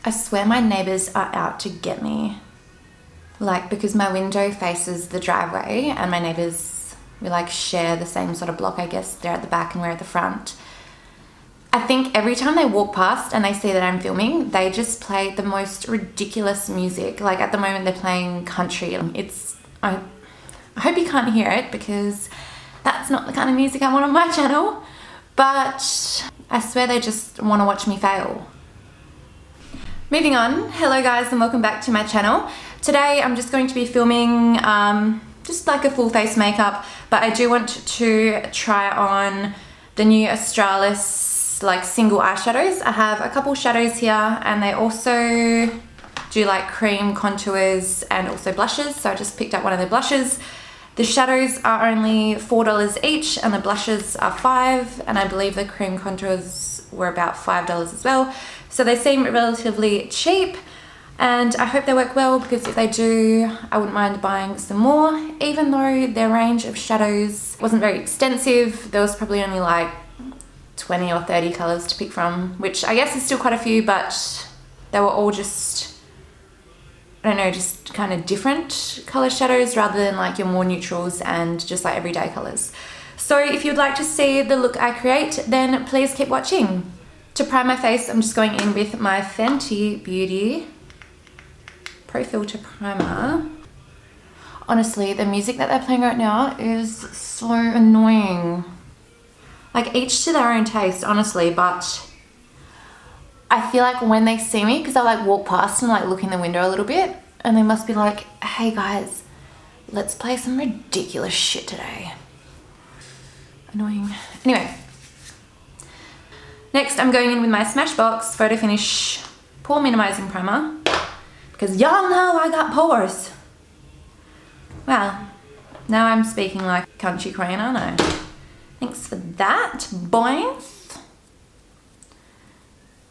I swear my neighbors are out to get me. Like, because my window faces the driveway and my neighbors, we like share the same sort of block, I guess. They're at the back and we're at the front. I think every time they walk past and they see that I'm filming, they just play the most ridiculous music. Like at the moment they're playing country. I hope you can't hear it because that's not the kind of music I want on my channel. But I swear they just want to watch me fail. Moving on, hello guys and welcome back to my channel. Today I'm just going to be filming just like a full face makeup, but I do want to try on the new Australis like single eyeshadows. I have a couple shadows here and they also do like cream contours and also blushes, so I just picked up one of the blushes. The shadows are only $4 each and the blushes are $5, and I believe the cream contours were about $5 as well. So they seem relatively cheap and I hope they work well, because if they do, I wouldn't mind buying some more. Even though their range of shadows wasn't very extensive, there was probably only like 20 or 30 colors to pick from, which I guess is still quite a few, but they were all just, I don't know, just kind of different color shadows rather than like your more neutrals and just like everyday colors. So if you'd like to see the look I create, then please keep watching. To prime my face, I'm just going in with my Fenty Beauty Pro Filter Primer. Honestly, the music that they're playing right now is so annoying. Like each to their own taste, honestly, but I feel like when they see me, because I like walk past and like look in the window a little bit, and they must be like, hey guys, let's play some ridiculous shit today. Annoying. Anyway. Next, I'm going in with my Smashbox Photo Finish Pore Minimizing Primer, because y'all know I got pores. Wow, now I'm speaking like country queen, aren't I? Thanks for that, boys.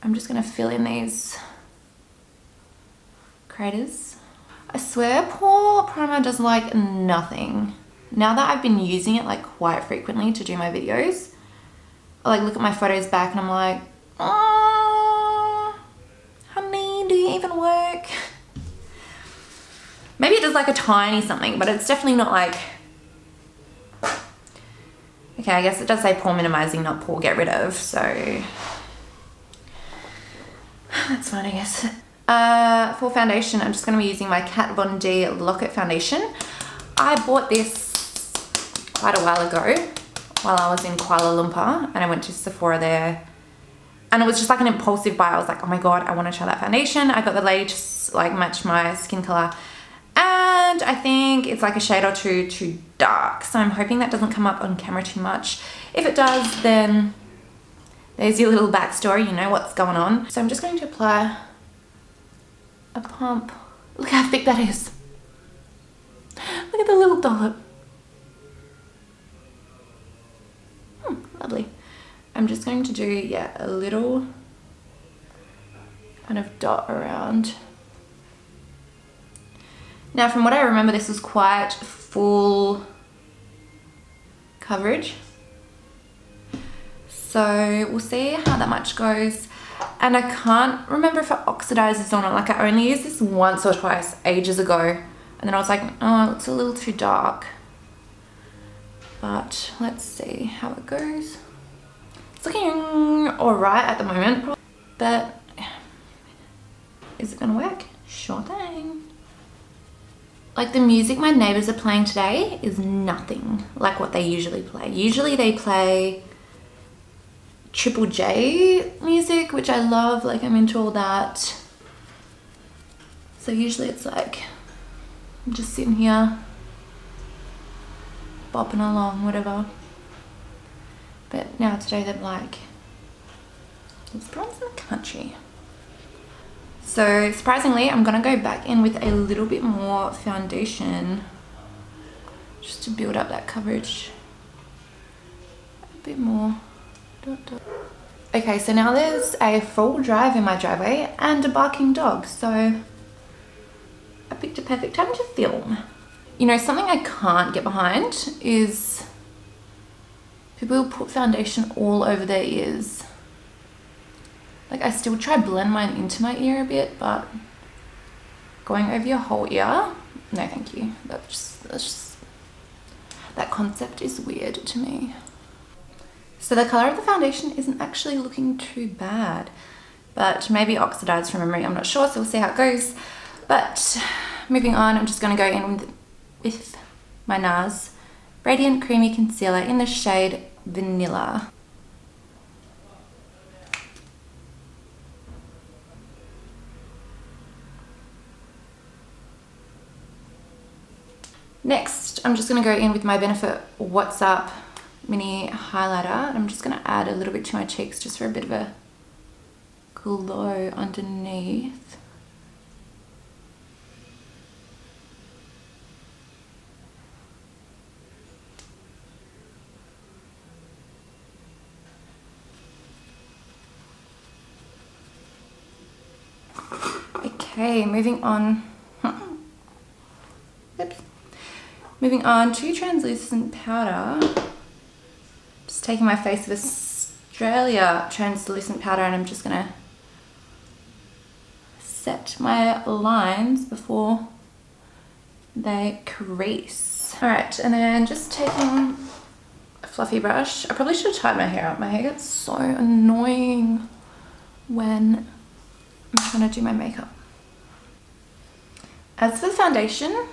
I'm just gonna fill in these craters. I swear pore primer does like nothing. Now that I've been using it like quite frequently to do my videos, I like look at my photos back and I'm like, oh, honey, do you even work? Maybe it does like a tiny something, but it's definitely not like, okay, I guess it does say pore minimizing, not pore get rid of, so that's fine, I guess. For foundation, I'm just gonna be using my Kat Von D Lock-It Foundation. I bought this quite a while ago, while I was in Kuala Lumpur, and I went to Sephora there, and it was just like an impulsive buy. I was like, oh my god, I want to try that foundation. I got the lady to like match my skin color, and I think it's like a shade or two too dark, so I'm hoping that doesn't come up on camera too much. If it does, then there's your little backstory, you know what's going on. So I'm just going to apply a pump. Look how thick that is. Look at the little dollop. Lovely. I'm just going to do, yeah, a little kind of dot around. Now, from what I remember, this was quite full coverage. So we'll see how that much goes. And I can't remember if it oxidizes or not. Like I only used this once or twice ages ago. And then I was like, oh, it looks a little too dark. But let's see how it goes. It's looking alright at the moment, but is it gonna work? Sure thing. Like the music my neighbors are playing today is nothing like what they usually play. Usually they play Triple J music, which I love, like I'm into all that. So usually it's like, I'm just sitting here bopping along, whatever. But now today they're like, let's put on some country. So surprisingly, I'm gonna go back in with a little bit more foundation just to build up that coverage a bit more. Okay, so now there's a full drive in my driveway and a barking dog, so I picked a perfect time to film. You know, something I can't get behind is people who put foundation all over their ears. Like I still try blend mine into my ear a bit, but going over your whole ear, no thank you. That's just that concept is weird to me. So the color of the foundation isn't actually looking too bad, but maybe oxidized from memory, I'm not sure, so we'll see how it goes. But moving on, I'm just going to go in with my NARS Radiant Creamy Concealer in the shade Vanilla. Next, I'm just going to go in with my Benefit What's Up mini highlighter, and I'm just going to add a little bit to my cheeks just for a bit of a glow underneath. Okay, moving on. Oops. Moving on to translucent powder. Just taking my Face of Australia translucent powder, and I'm just gonna set my lines before they crease. All right, and then just taking a fluffy brush. I probably should have tied my hair up. My hair gets so annoying when I'm trying to do my makeup. As for the foundation,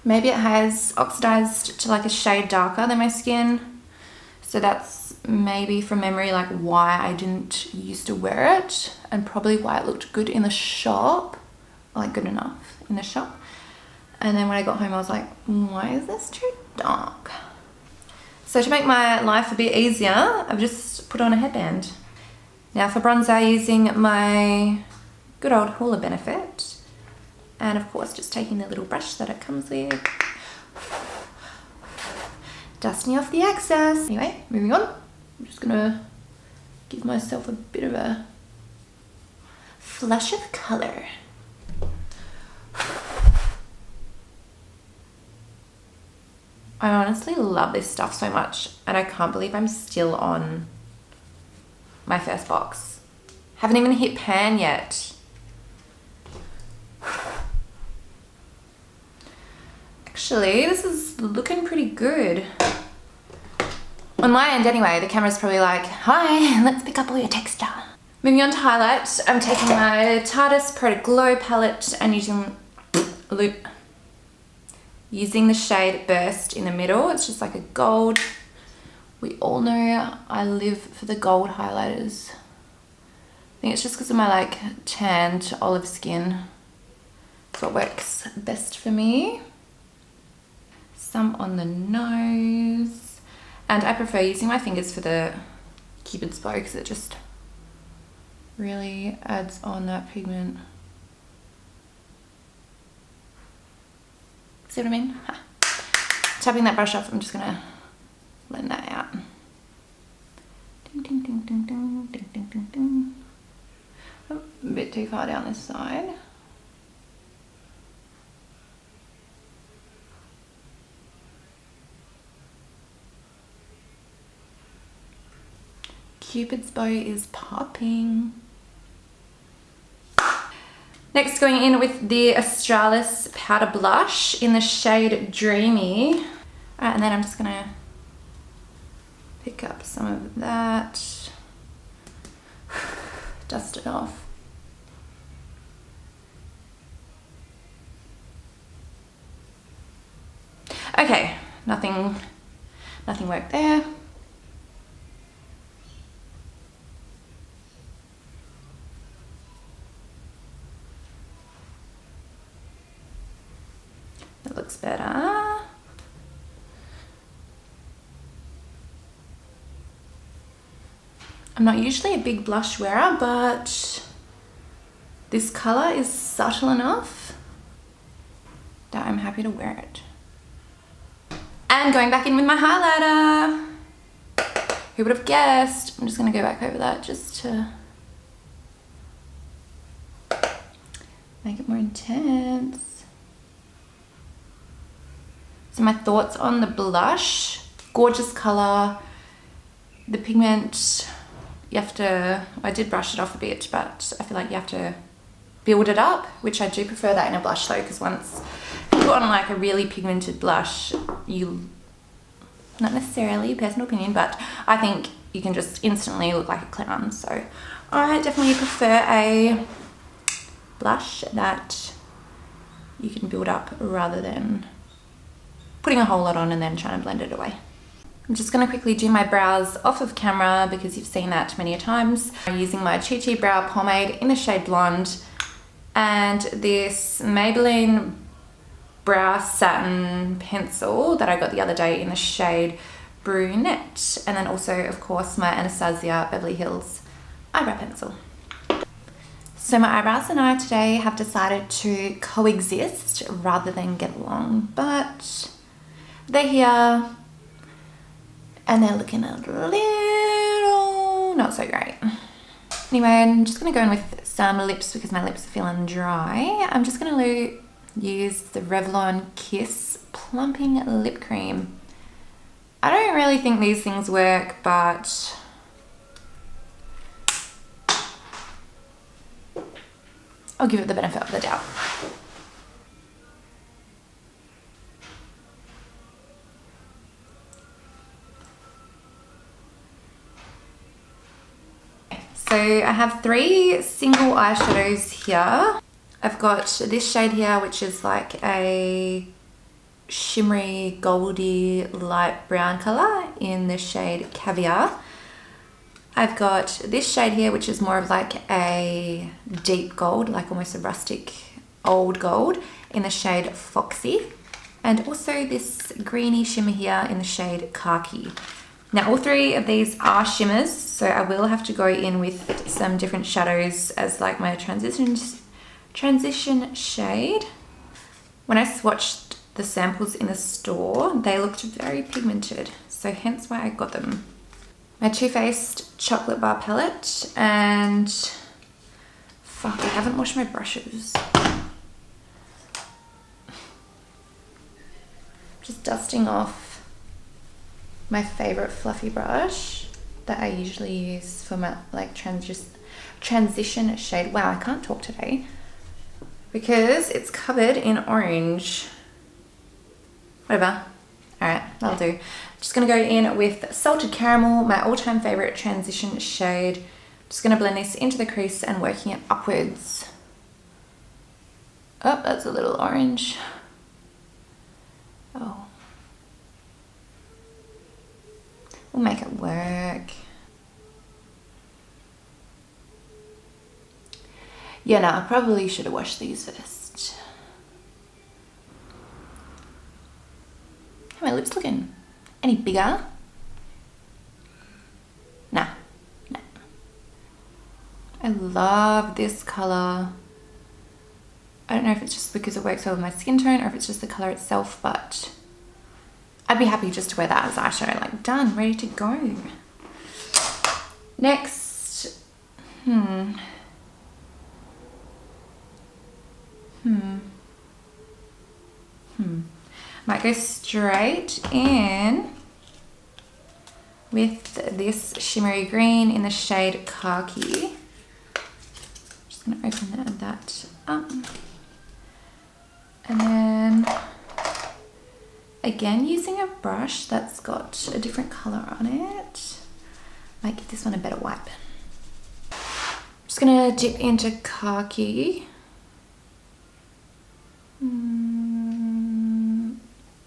maybe it has oxidized to like a shade darker than my skin. So that's maybe from memory like why I didn't used to wear it, and probably why it looked good in the shop, or like good enough in the shop. And then when I got home I was like, why is this too dark? So to make my life a bit easier, I've just put on a headband. Now for bronzer, using my good old Hoola Benefit, and of course just taking the little brush that it comes with, dusting off the excess. Anyway, moving on. I'm just gonna give myself a bit of a flush of color. I honestly love this stuff so much, and I can't believe I'm still on my first box. Haven't even hit pan yet. Actually, this is looking pretty good. On my end anyway, the camera's probably like, hi, let's pick up all your texture. Moving on to highlight, I'm taking my Tarte's Pro to Glow palette and using the shade Burst in the middle. It's just like a gold. We all know I live for the gold highlighters. I think it's just because of my like tanned olive skin. That's what works best for me. Some on the nose, and I prefer using my fingers for the Cupid's bow because it just really adds on that pigment. See what I mean? Ha. Tapping that brush off, I'm just gonna blend that out. Ding, ding, ding, ding, ding, ding, ding, ding, ding. Oh, a bit too far down this side. Cupid's bow is popping. Next, going in with the Australis powder blush in the shade Dreamy. All right, and then I'm just gonna pick up some of that, dust it off. Okay, nothing worked there. That looks better. I'm not usually a big blush wearer, but this color is subtle enough that I'm happy to wear it. And going back in with my highlighter. Who would have guessed? I'm just gonna go back over that just to make it more intense. So my thoughts on the blush, gorgeous color, the pigment, you have to, I did brush it off a bit, but I feel like you have to build it up, which I do prefer that in a blush though, because once you put on like a really pigmented blush, you, not necessarily personal opinion, but I think you can just instantly look like a clown. So I definitely prefer a blush that you can build up rather than putting a whole lot on and then trying to blend it away. I'm just going to quickly do my brows off of camera because you've seen that many a times. I'm using my Chi Chi Brow Pomade in the shade Blonde and this Maybelline Brow Satin Pencil that I got the other day in the shade Brunette. And then also, of course, my Anastasia Beverly Hills Eyebrow Pencil. So my eyebrows and I today have decided to coexist rather than get along, but they're here. And they're looking a little not so great. Anyway, I'm just going to go in with some lips because my lips are feeling dry. I'm just going to use the Revlon Kiss Plumping Lip Cream. I don't really think these things work, but I'll give it the benefit of the doubt. So I have 3 single eyeshadows here. I've got this shade here, which is like a shimmery goldy light brown color in the shade Caviar. I've got this shade here, which is more of like a deep gold, like almost a rustic old gold in the shade Foxy. And also this greeny shimmer here in the shade Khaki. Now all 3 of these are shimmers, so I will have to go in with some different shadows as like my transition shade. When I swatched the samples in the store, they looked very pigmented, so hence why I got them. My Too Faced Chocolate Bar Palette, and fuck, I haven't washed my brushes. Just dusting off my favorite fluffy brush that I usually use for my like transition shade. Wow, I can't talk today because it's covered in orange. Whatever. All right, that'll do. Just gonna go in with Salted Caramel, my all-time favorite transition shade. Just gonna blend this into the crease and working it upwards. Oh, that's a little orange. Oh. We'll make it work. Yeah, no, I probably should have washed these first. How are my lips looking? Any bigger? Nah, nah. I love this color. I don't know if it's just because it works well with my skin tone or if it's just the color itself, but I'd be happy just to wear that as eyeshadow, like done, ready to go. Next, might go straight in with this shimmery green in the shade Khaki. Just gonna open that up. And then again, using a brush that's got a different color on it. Might give this one a better wipe. Just gonna dip into Khaki.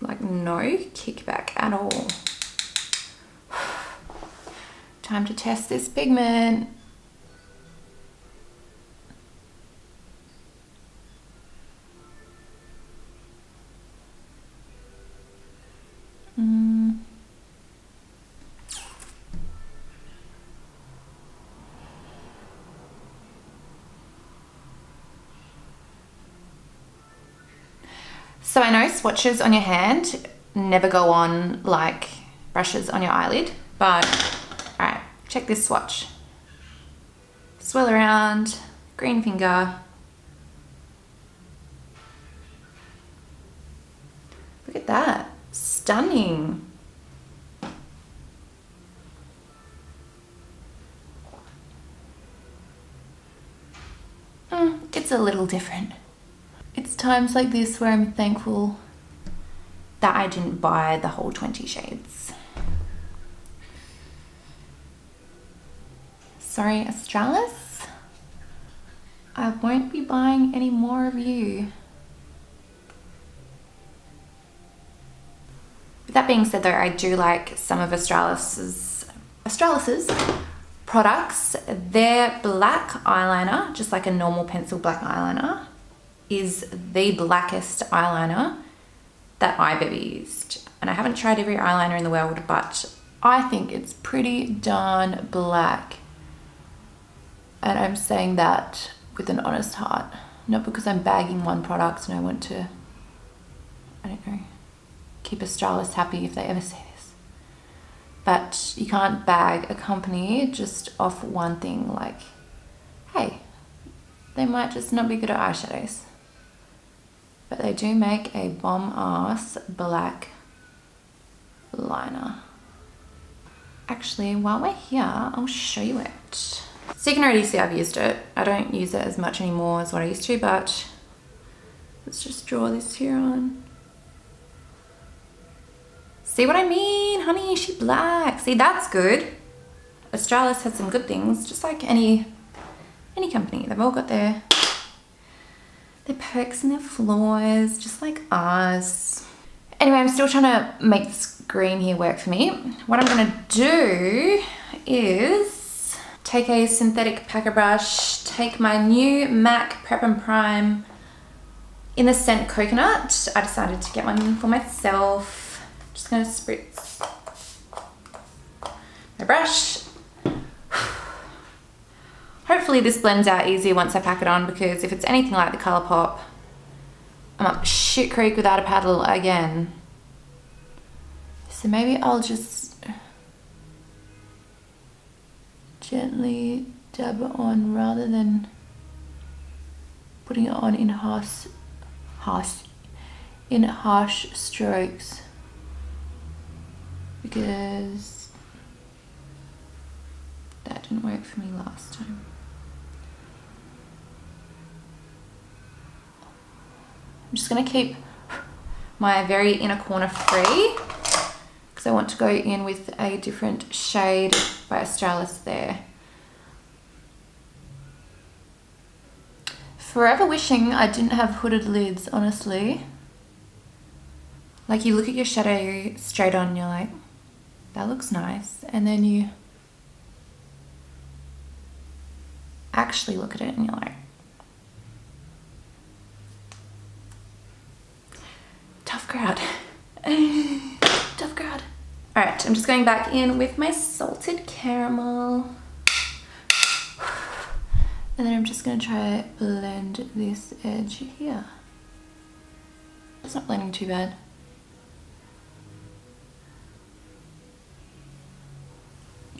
Like no kickback at all. Time to test this pigment. So I know swatches on your hand never go on like brushes on your eyelid, but all right, check this swatch. Swirl around, green finger. Look at that, stunning. it's a little different. It's times like this where I'm thankful that I didn't buy the whole 20 shades. Sorry, Australis. I won't be buying any more of you. With that being said though, I do like some of Australis's products. Their black eyeliner, just like a normal pencil black eyeliner, is the blackest eyeliner that I've ever used. And I haven't tried every eyeliner in the world, but I think it's pretty darn black. And I'm saying that with an honest heart, not because I'm bagging one product and I want to, I don't know, keep Australis happy if they ever say this. But you can't bag a company just off one thing, like, hey, they might just not be good at eyeshadows. But they do make a bomb-ass black liner. Actually, while we're here, I'll show you it. So you can already see I've used it. I don't use it as much anymore as what I used to, but let's just draw this here on. See what I mean, honey? She black. See, that's good. Australis has some good things, just like any company. They've all got their perks and their flaws, just like us. Anyway, I'm still trying to make this green here work for me. What I'm gonna do is take a synthetic packer brush, take my new MAC Prep and Prime in the scent Coconut. I decided to get one for myself. Just gonna spritz my brush. Hopefully this blends out easier once I pack it on, because if it's anything like the Colourpop, I'm up shit creek without a paddle again. So maybe I'll just gently dab it on rather than putting it on in harsh strokes, because that didn't work for me last time. I'm just going to keep my very inner corner free because I want to go in with a different shade by Australis there. Forever wishing I didn't have hooded lids, honestly. Like, you look at your shadow straight on and you're like, that looks nice. And then you actually look at it and you're like, tough crowd. Tough crowd. All right, I'm just going back in with my salted caramel. And then I'm just gonna try blend this edge here. It's not blending too bad.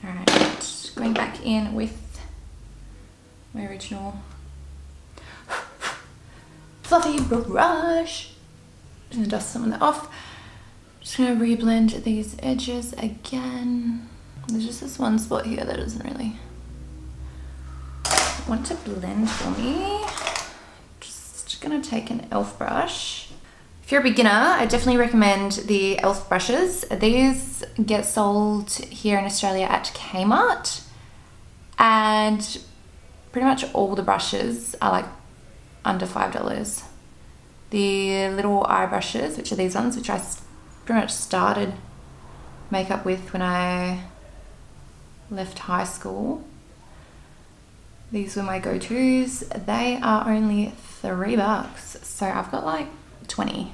All right, going back in with my original fluffy brush. Just gonna dust some of that off. Just gonna re-blend these edges again. There's just this one spot here that doesn't really want to blend for me. Just gonna take an e.l.f. brush. If you're a beginner, I definitely recommend the e.l.f. brushes. These get sold here in Australia at Kmart, and pretty much all the brushes are like under $5. The little eye brushes, which are these ones, which I pretty much started makeup with when I left high school. These were my go-tos. They are only $3, so I've got like 20.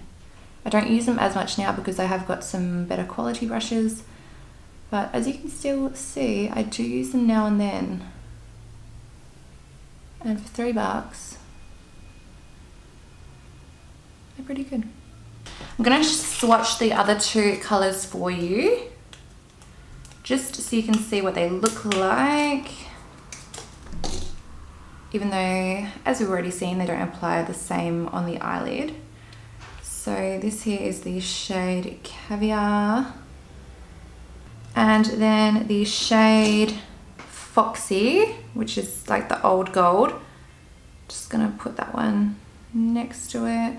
I don't use them as much now because I have got some better quality brushes, but as you can still see, I do use them now and then. And for $3, they're pretty good. I'm gonna swatch the other two colors for you, just so you can see what they look like. Even though, as we've already seen, they don't apply the same on the eyelid. So this here is the shade Caviar. And then the shade Foxy, which is like the old gold. Just gonna put that one next to it.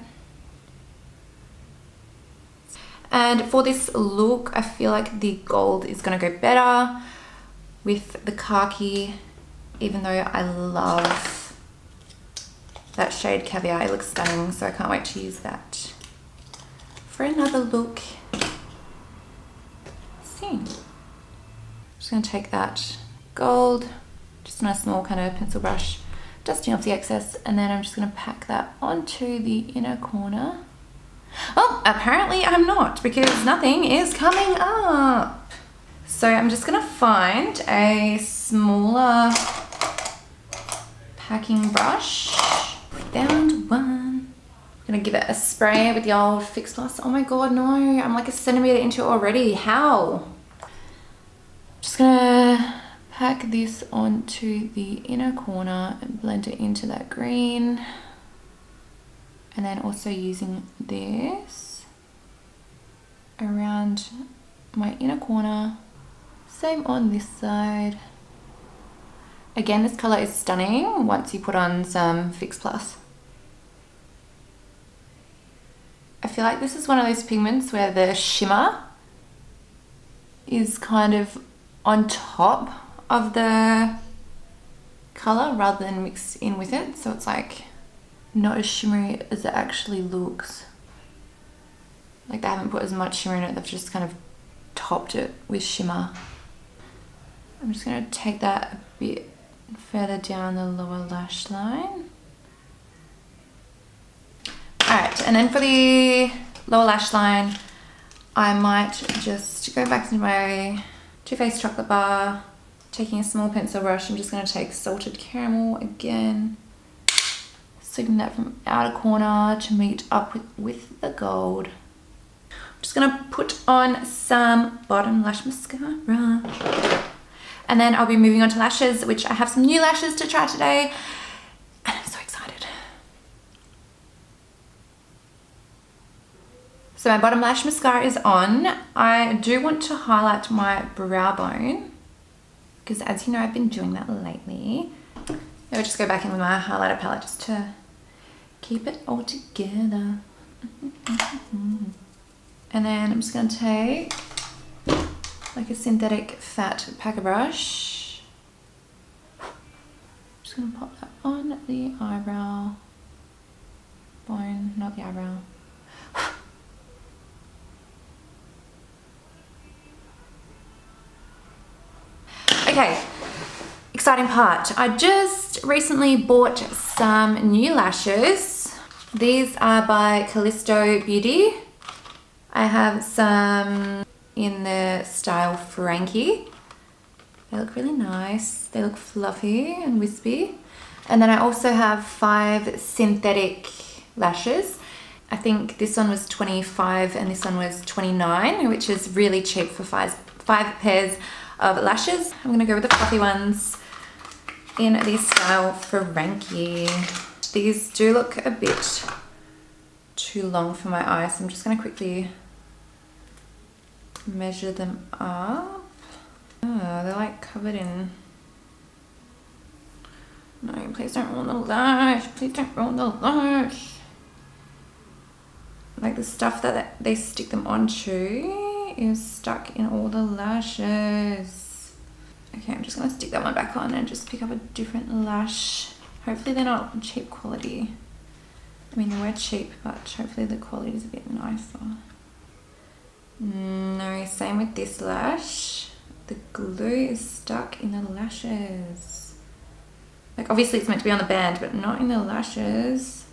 And for this look, I feel like the gold is gonna go better with the khaki, even though I love that shade Caviar. It looks stunning, so I can't wait to use that for another look. See, just gonna take that gold, just on a small kind of pencil brush, dusting off the excess, and then I'm just gonna pack that onto the inner corner. Oh, apparently I'm not, because nothing is coming up. So I'm just gonna find a smaller packing brush. Found one. I'm gonna give it a spray with the old Fix Plus. Oh my god, no, I'm like a centimeter into it already. How? Just gonna pack this onto the inner corner and blend it into that green. And then also using this around my inner corner. Same on this side. Again, this color is stunning once you put on some Fix Plus. I feel like this is one of those pigments where the shimmer is kind of on top of the color rather than mixed in with it. So it's like not as shimmery as it actually looks. Like they haven't put as much shimmer in it, they've just kind of topped it with shimmer. I'm just gonna take that a bit further down the lower lash line. Alright, and then for the lower lash line, I might just go back to my Too Faced chocolate bar, taking a small pencil brush. I'm just gonna take Salted Caramel again, sweeping that from outer corner to meet up with the gold. I'm just gonna put on some bottom lash mascara. And then I'll be moving on to lashes, which I have some new lashes to try today. And I'm so excited. So my bottom lash mascara is on. I do want to highlight my brow bone, because as you know, I've been doing that lately. I'll just go back in with my highlighter palette just to keep it all together. And then I'm just going to take like a synthetic fat packer brush. I'm just going to pop that on the eyebrow bone, not the eyebrow. Okay, exciting part. I just recently bought some new lashes. These are by Callisto Beauty. I have some in the style Frankie. They look really nice. They look fluffy and wispy. And then I also have 5 synthetic lashes. I think this one was 25 and this one was 29, which is really cheap for 5 pairs of lashes. I'm gonna go with the fluffy ones in the style Frankie. These do look a bit too long for my eyes, so I'm just gonna quickly measure them up. Oh, they're like covered in... No, please don't ruin the lash. Please don't ruin the lash. Like the stuff that they stick them onto is stuck in all the lashes. Okay, I'm just gonna stick that one back on and just pick up a different lash. Hopefully they're not cheap quality. I mean, they were cheap, but hopefully the quality is a bit nicer. No, same with this lash. The glue is stuck in the lashes. Like obviously it's meant to be on the band, but not in the lashes.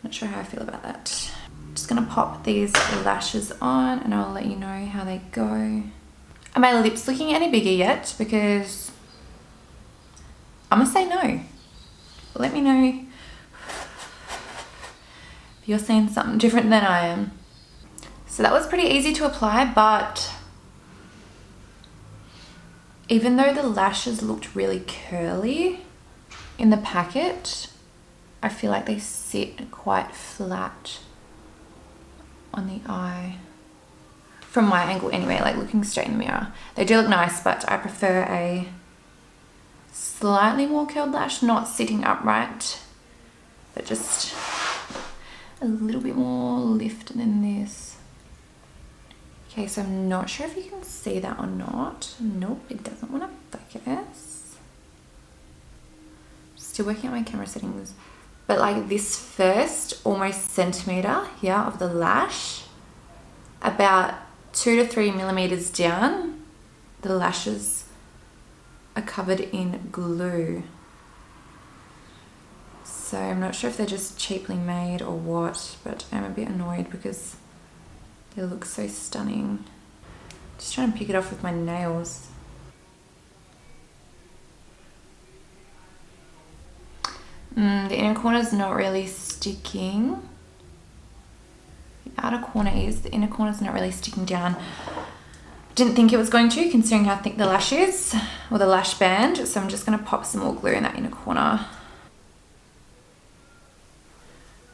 Not sure how I feel about that. Just gonna pop these lashes on and I'll let you know how they go. Are my lips looking any bigger yet? Because I'm gonna say no. Let me know if you're seeing something different than I am. So that was pretty easy to apply, but even though the lashes looked really curly in the packet, I feel like they sit quite flat on the eye. From my angle anyway, like looking straight in the mirror. They do look nice, but I prefer a slightly more curled lash, not sitting upright, but just a little bit more lift than this. Okay, so I'm not sure if you can see that or not. Nope, it doesn't want to focus. Still working on my camera settings. But like this first almost centimetre here of the lash, about 2 to 3 millimetres down, the lashes are covered in glue. So I'm not sure if they're just cheaply made or what, but I'm a bit annoyed because they look so stunning. Just trying to pick it off with my nails. The inner corner's not really sticking. The outer corner is, the inner corner's not really sticking down. Didn't think it was going to, considering how thick the lash is, or the lash band, so I'm just gonna pop some more glue in that inner corner.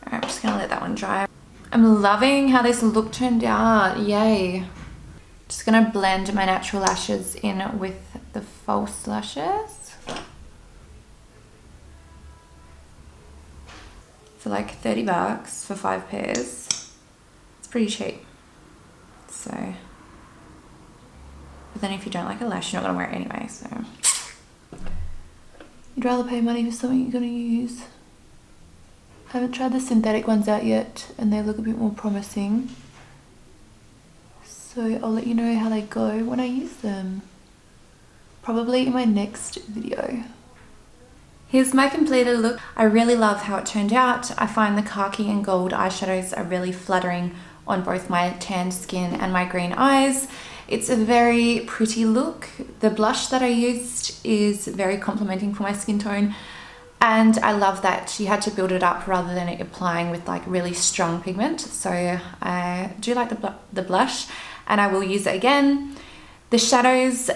Alright, I'm just gonna let that one dry. I'm loving how this look turned out, yay. Just gonna blend my natural lashes in with the false lashes. For like 30 bucks for 5 pairs. It's pretty cheap. So, but then if you don't like a lash, you're not gonna wear it anyway, so. You'd rather pay money for something you're gonna use. I haven't tried the synthetic ones out yet, and they look a bit more promising. So I'll let you know how they go when I use them. Probably in my next video. Here's my completed look. I really love how it turned out. I find the khaki and gold eyeshadows are really flattering on both my tanned skin and my green eyes. It's a very pretty look. The blush that I used is very complimenting for my skin tone. And I love that you had to build it up rather than applying with like really strong pigment. So I do like the blush, and I will use it again. The shadows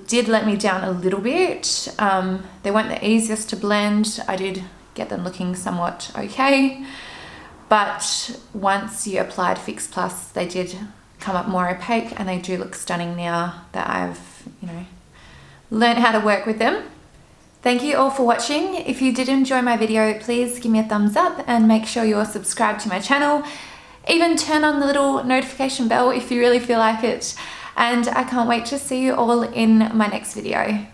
did let me down a little bit. They weren't the easiest to blend. I did get them looking somewhat okay. But once you applied Fix Plus, they did come up more opaque, and they do look stunning now that I've, learned how to work with them. Thank you all for watching. If you did enjoy my video, please give me a thumbs up and make sure you're subscribed to my channel. Even turn on the little notification bell if you really feel like it. And I can't wait to see you all in my next video.